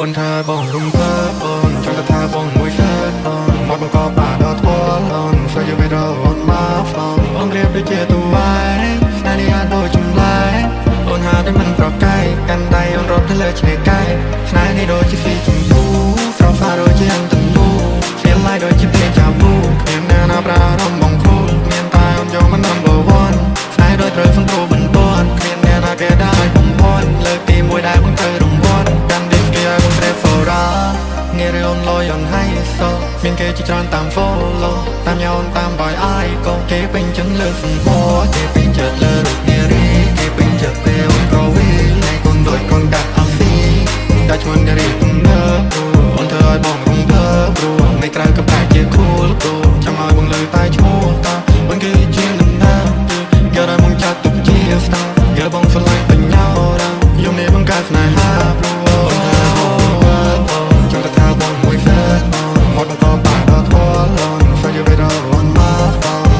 អូនថាបងរំភើបអូនចង់ថាបងមួយសើតអូនមកបង្កប់បាដល់ធល់អូនស្អីវារអូនមកហ្វងបងរៀបដូចជាទូវ៉ៃស្នេហ៍នេះអាចដូចចម្លែកអូនហាតែមិនប្រកែកកាន់ដៃអូនរត់ទៅលើឆ្នេរកែស្នេហ៍នេះដូចជាស៊ីជម្ពូស្រស់ស្អាតដូចជាអន្តនូ Feel like ដូចជាភ្លេងចាប៊ូគ្មានអ្នកណាប្រារម្ភបងគ្រូមានតែអូនយកមិន number one ស្នេហ៍ដូចត្រូវសង្គ្រោះបន្ទាន់គ្មានអ្នកណាគេได้បំផន់លើកទី1ដែលបងត្រូវរង្វាន់កាន់ឌីសគីបងត្រូវ Fora ងាររៀនលយអូនហើយសោមានគេជាច្រើនតាម follow តាមញ៉ោនតាមបាយអាយក៏គេពេញចិត្តលើសំផស្សគេពេញចិត្តលើរូបនារីគេពេញចិត្តពេលអូនក៏វីហើយកូនដូចកូនកាត់អស់ស៊ីតែឈ្មោះនារីទំនើបអូនធ្វើឲ្យបងរំភើបព្រោះមិនក្រៅក៏ប្រែជា cool ព្រោះចង់ឲ្យបងលើតែឈ្មោះតាបងគឺជាដំណើរយកឲ្យបងចាត់ទុកជា star យកបងស្រឡាញ់បញ្ញារ៉ាយំនេះបងកើតស្នេហាព្រោះអូនថាចង់ថាបងមួយសើតមកបន្តបាដល់ធល់អូនស្អីវារអូនមក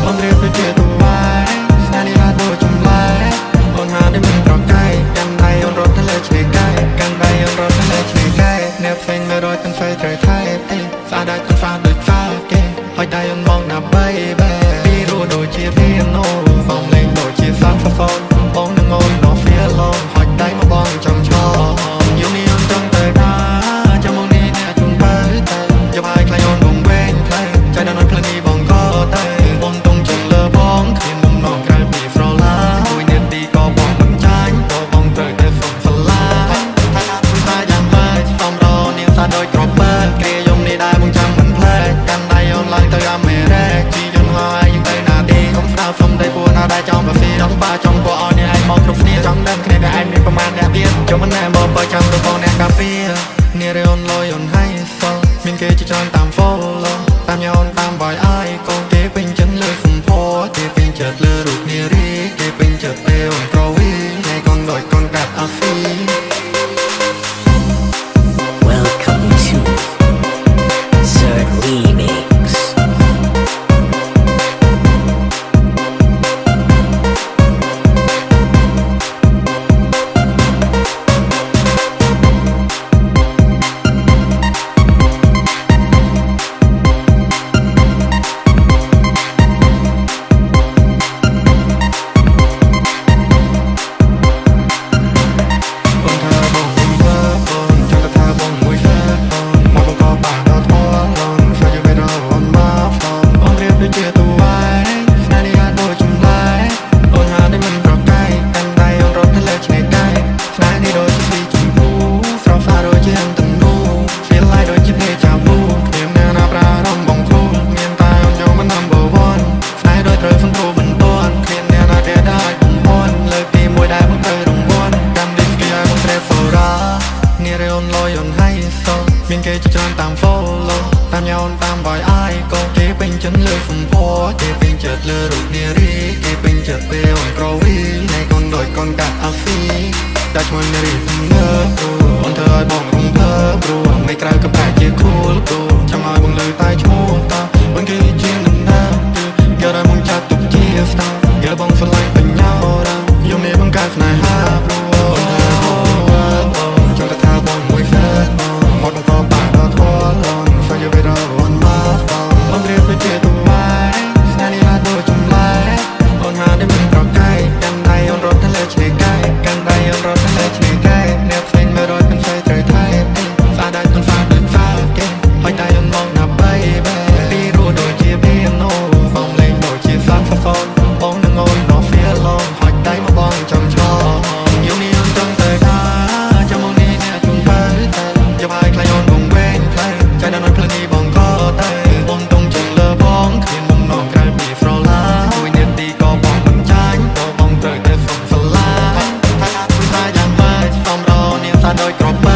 បងរៀបដូចជាទូវ៉ៃស្នេហ៍នេះអាចដូចចម្លែកអូនហាតែមិនប្រកែកកាន់ដៃអូនរត់ទៅលើឆ្នេរកែកាន់ដៃអូនរត់ទៅលើឆ្នេរកែអ្នកផ្សេងមិនរត់ទាំងស្អីត្រូវថែទេស្អាតដល់ទាំងស្អាតដូចសាគេហើយដៃអូនមកណា baby ពីរੂដូចជា piano សំឡេងដូចជា saxophone បងនឹងអូន no feel alone ហើយដៃមកបងចង់ឈរយូរនេះអូនចង់ទៅណាចាំមកនេះអ្នកជុំបើទៅយកឲ្យខ្លាញ់អូនបងវែងផ្លូវใจដល់អូនផ្លូវនេះបងក៏ទៅបងទុំជិះលើបងគ្មានបំណងក្រៅពីស្រឡាមួយនាទីក៏បងមិនចាញ់ក៏បងត្រូវតែសុំស្រឡាថាថាយ៉ាងម៉េចសំរនាងសាដូចក្របបើគ្រាយំនេះដែរបងចាំមិនភ្លេចកាន់ដៃអូនឡើងទៅអាមេរ៉េជីយន្តហើយយើងទៅណាទីកុំស្ដាប់សុំតែពួកណាដែរចង់ប្រស៊ីដល់បាចង់ពួកឲ្យនេះឯងមកគ្រប់គ្នាចង់ដឹងគ្នាតែឯងមានប្រមាណអ្នកទៀតចុះមិនណែមកបើចាំទៅបងអ្នកកាពីនារីអូនលយអូនហើយសោមានគេជាច្រើនតាម follow តាមញ៉ោនតាមបាយអាយក៏គេពេញចិត្តលើសំផស្សគេពេញចិត្តលើរូបនារីគេពេញចិត្តពេលអូនក្រវីហើយកូនដូចកូនកាត់អស់ស៊ី Welcome to Third Remix.មានគេជាច្រើនតាម follow តាមញ៉ោនតាមបាយអាយក៏គេពេញចិត្តលើសំផស្សគេពេញចិត្តលើរូបនារីគេពេញចិត្តពេលអូនក្រវីហើយកូនដូចកូនកាត់អស់ស៊ីតែឈ្មោះនារីទំនើបអូនធ្វើឲ្យបងរំភើបព្រោះមិនក្រៅក៏ប្រែជា cool ព្រោះចង់ឲ្យបងលើតែឈ្មោះតាបងគឺជាដំណើរយកឲ្យបងចាត់ទុកជា star យកបងស្រឡាញ់បញ្ញារ៉ាយំនេះបងកើតស្នេហាព្រោះអូនចង់ថាបងមួយសើតមកបន្តបាដល់ធល់អូនស្អីវារអូនមកបងរៀបដូចជាទូវ៉ៃស្នេហ៍នេះអាចដូចចម្លែកអូនហាតែមិនប្រកែកកាន់ដៃអូនរត់ទៅលើឆ្នេរកែកាន់ដៃអូនរត់ទៅលើឆ្នេរកែអ្នកផ្សេងមិនរត់ទាំងស្អីត្រូវថែទេស្អាតដល់ទាំងស្អាតដូចសាគេហើយដៃអូនមកណា baby ពីរੂដូចជា piano សំឡេងដូចជា saxophone បងនឹងអូន no feel alone ហើយដៃមកបងចាំឈរយូរនេះអូនចង់ទៅណាចាំមកនេះអ្នកជុំបើទៅយកឲ្យខ្លាញ់អូនបងវែងផ្លូវใจដល់អូនផ្លូវនេះបងក៏ទៅបងទុំជិះលើបងគ្មានបំណងក្រៅពីស្រឡាមួយនាទីក៏បងមិនចាញ់ក៏បងត្រូវតែសុំស្រឡាថាយ៉ាងម៉េចសំរនាងសាដូចក្របបើ